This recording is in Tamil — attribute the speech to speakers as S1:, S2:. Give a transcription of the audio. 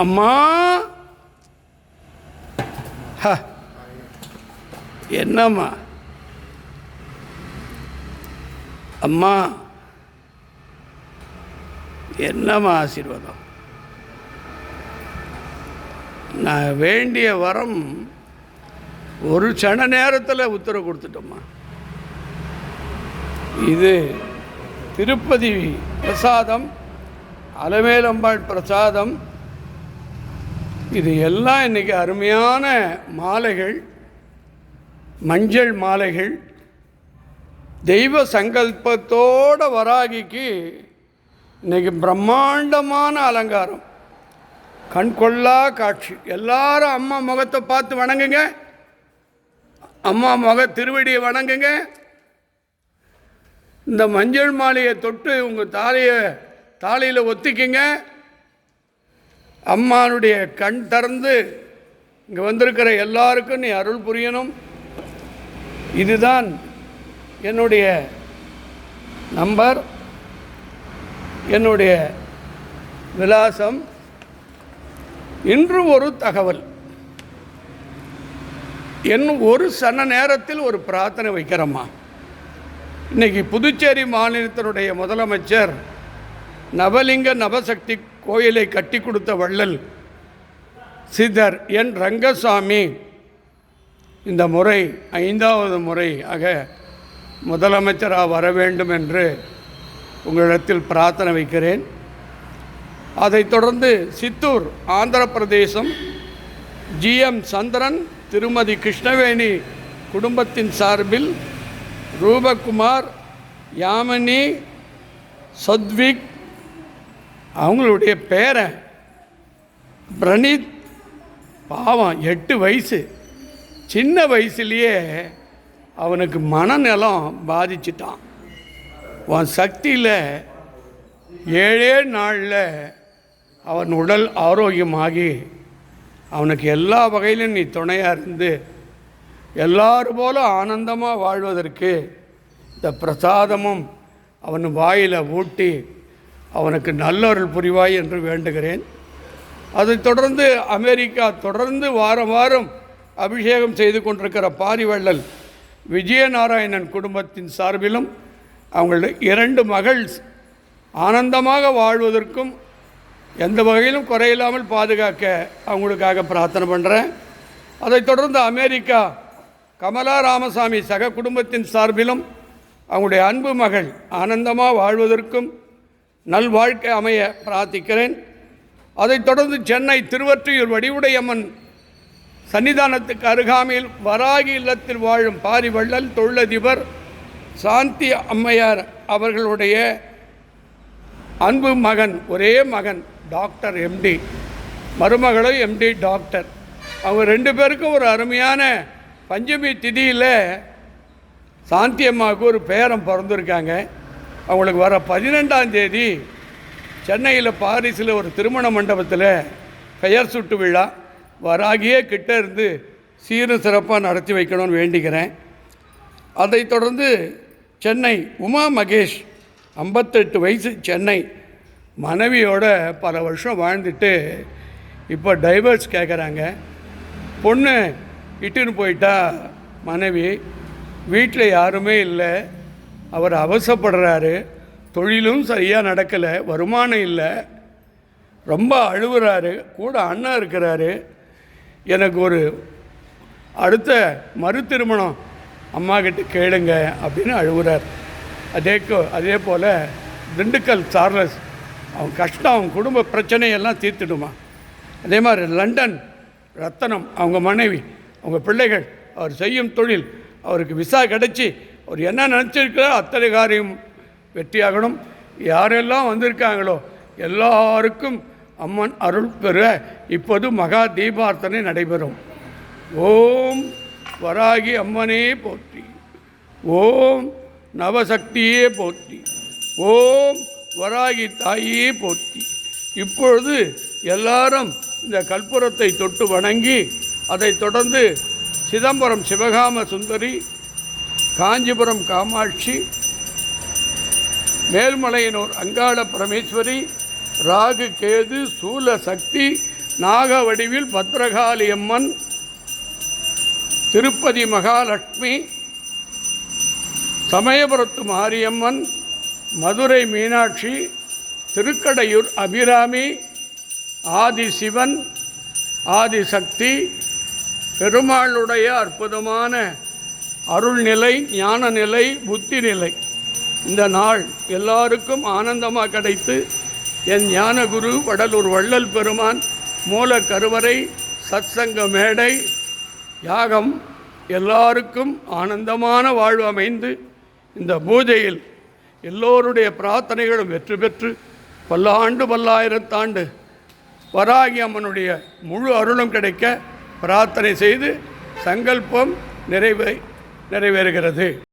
S1: அம்மா என்னம்மா அம்மா என்னம்மா ஆசீர்வாதம்? நான் வேண்டிய வரம் ஒரு சன நேரத்தில் உத்தரவு கொடுத்துட்டோம்மா. இது திருப்பதி பிரசாதம், அலமேலம்பாள் பிரசாதம், இது எல்லாம் இன்றைக்கி அருமையான மாலைகள், மஞ்சள் மாலைகள், தெய்வ சங்கல்பத்தோட வராகிக்கு இன்றைக்கி பிரம்மாண்டமான அலங்காரம், கண்கொள்ளா காட்சி. எல்லாரும் அம்மா முகத்தை பார்த்து வணங்குங்க, அம்மா திருவடியை வணங்குங்க. இந்த மஞ்சள் மாலையை தொட்டு உங்கள் தாலியில் ஒத்திக்கிங்க. அம்மானுடைய கண் திறந்து இங்கே வந்திருக்கிற எல்லாருக்கும் நீ அருள் புரியணும். இதுதான் என்னுடைய நம்பர், என்னுடைய விலாசம். இன்று ஒரு தகவல், ஒரு சன நேரத்தில் ஒரு பிரார்த்தனை வைக்கிறம்மா. இன்றைக்கி புதுச்சேரி மாநிலத்தினுடைய முதலமைச்சர் நவலிங்க நவசக்தி கோயிலை கட்டி கொடுத்த வள்ளல் சித்தர் என் ரங்கசாமி இந்த முறை 5வது முறை ஆக முதலமைச்சராக வர வேண்டும் என்று உங்களிடத்தில் பிரார்த்தனை வைக்கிறேன். அதைத் தொடர்ந்து சித்தூர் ஆந்திர பிரதேசம் GM சந்திரன், திருமதி கிருஷ்ணவேணி குடும்பத்தின் சார்பில் ரூபகுமார், யாமினி, சத்விக், அவங்களுடைய பேரன் பிரணீத், பாவம் 8 வயசு, சின்ன வயசுலேயே அவனுக்கு மனநலம் பாதிச்சிட்டான். அவன் சக்தியில் 7 நாளில் அவன் உடல் ஆரோக்கியமாகி அவனுக்கு எல்லா வகையிலும் நீ துணையாக இருந்து எல்லாரும் போல ஆனந்தமாக வாழ்வதற்கு இந்த பிரசாதமும் அவன் வாயில் ஊட்டி அவனுக்கு நல்லொருள் புரிவாய் என்று வேண்டுகிறேன். அதைத் தொடர்ந்து அமெரிக்கா தொடர்ந்து வாரம் வாரம் அபிஷேகம் செய்து கொண்டிருக்கிற பாரிவள்ளல் விஜயநாராயணன் குடும்பத்தின் சார்பிலும் அவங்களுடைய 2 மகள் ஆனந்தமாக வாழ்வதற்கும் எந்த வகையிலும் குறையில்லாமல் பாதுகாக்க அவங்களுக்காக பிரார்த்தனை பண்ணுறேன். அதைத் தொடர்ந்து அமெரிக்கா கமலா ராமசாமி சக குடும்பத்தின் சார்பிலும் அவங்களுடைய அன்பு மகள் ஆனந்தமாக வாழ்வதற்கும் நல்வாழ்க்கை அமைய பிரார்த்திக்கிறேன். அதைத் தொடர்ந்து சென்னை திருவொற்றியூர் வடிவுடையம்மன் சன்னிதானத்துக்கு அருகாமையில் வராகி இல்லத்தில் வாழும் பாரிவள்ளல் தொழிலதிபர் சாந்தி அம்மையார் அவர்களுடைய அன்பு மகன், ஒரே மகன் டாக்டர் MD, மருமகளும் MD டாக்டர். அவங்க 2 பேருக்கும் ஒரு அருமையான பஞ்சமி திதியில் சாந்தி அம்மாவுக்கு ஒரு பேரன் பிறந்திருக்காங்க. அவங்களுக்கு வர 12ஆம் தேதி சென்னையில் பாரிஸில் ஒரு திருமண மண்டபத்தில் பெயர் சுட்டு விழா, வராகியே கிட்டே இருந்து சீரும் சிறப்பாக நடத்தி வைக்கணும்னு வேண்டிக்கிறேன். அதைத் தொடர்ந்து சென்னை உமா மகேஷ் 58 வயசு, சென்னை, மனைவியோட பல வருஷம் வாழ்ந்துட்டு இப்போ டைவர்ஸ் கேட்குறாங்க. பொண்ணு இட்டுன்னு போயிட்டா மனைவி, வீட்டில் யாருமே இல்லை, அவர் அவசப்படுறாரு, தொழிலும் சரியாக நடக்கலை, வருமானம் இல்லை, ரொம்ப அழுவுறாரு, கூட அண்ணா இருக்கிறாரு. எனக்கு ஒரு அடுத்த மறு திருமணம் அம்மாக்கிட்ட கேளுங்க அப்படின்னு அழுவுறார். அதே போல் திண்டுக்கல் சார்லஸ், அவன் கஷ்டம், அவன் குடும்ப பிரச்சனையெல்லாம் தீர்த்துடுமா. அதே மாதிரி லண்டன் ரத்தனம், அவங்க மனைவி, அவங்க பிள்ளைகள், அவர் செய்யும் தொழில், அவருக்கு விசா கிடச்சி அவர் என்ன நினச்சிருக்கிறார் அத்தனை காரியம் வெற்றியாகணும். யாரெல்லாம் வந்திருக்காங்களோ எல்லாருக்கும் அம்மன் அருள் பெற இப்போது மகா தீபார்த்தனை நடைபெறும். ஓம் வராகி அம்மனே போற்றி, ஓம் நவசக்தியே போற்றி, ஓம் வராகி தாயே போற்றி. இப்பொழுது எல்லாரும் இந்த கற்பூரத்தை தொட்டு வணங்கி அதைத் தொடர்ந்து சிதம்பரம் சிவகாம சுந்தரி, காஞ்சிபுரம் காமாட்சி, மேல்மலையனூர் அங்காள பரமேஸ்வரி, ராகு கேது சூல சக்தி நாக வடிவில் பத்ரகாளி அம்மன், திருப்பதி மகாலட்சுமி, சமயபுரத்து மாரியம்மன், மதுரை மீனாட்சி, திருக்கடையூர் அபிராமி, ஆதிசிவன், ஆதிசக்தி, பெருமாளுடைய அற்புதமான அருள்நிலை, ஞான நிலை, புத்தி நிலை இந்த நாள் எல்லாருக்கும் ஆனந்தமாக கிடைத்து என் ஞானகுரு வடலூர் வள்ளல் பெருமான் மூல கருவறை சத்சங்க மேடை யாகம் எல்லாருக்கும் ஆனந்தமான வாழ்வு அமைந்து இந்த பூஜையில் எல்லோருடைய பிரார்த்தனைகளும் வெற்றி பெற்று பல்லாண்டு பல்லாயிரத்தாண்டு வராகி அம்மனுடைய முழு அருளும் கிடைக்க பிரார்த்தனை செய்து சங்கல்பம் நிறைவேறுகிறது.